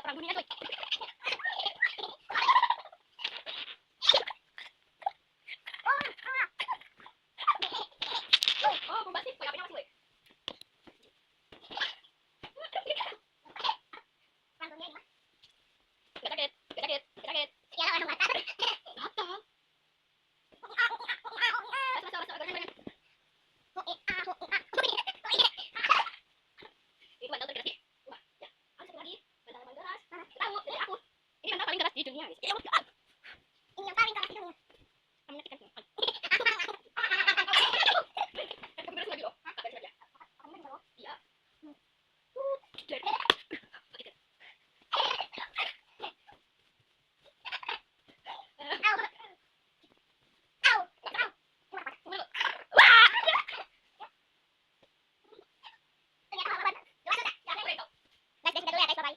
perang dunia coy. Oh, pembatik, kayak apa yang masih, gak kaget, gak kaget, gak kaget. Gatal. Rasa, gorengan. Itu bantal terkeras sih. Wah, ya, harus satu lagi. Bantal paling keras. Tahu, dari aku. Ini bantal paling keras di dunia, guys. Ini yang paling keras di dunia. Kamu ngerti kan? Beres lagi loh. Beres lagi. Iya. Katanya gada guys, gada.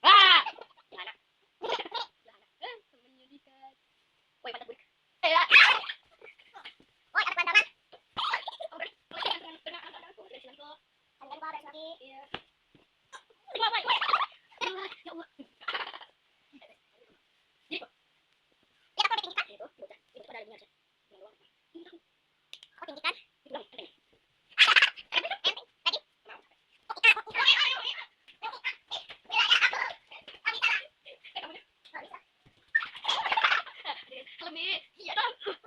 Wah, gimana? Menyedihkan. Woi, pantat burik. Woi, ada bandalan. Oh, beres. Kena angkat-angkat. Beres lagi. Ada baris lagi. Iya. Ya Allah. Jadi kok Ya, aku ditinggikan. itu, udah. Itu pada dunia aja. Yang luar. Aku tinggikan. Itu dong, katanya. Tadi. Lebih, iya dong.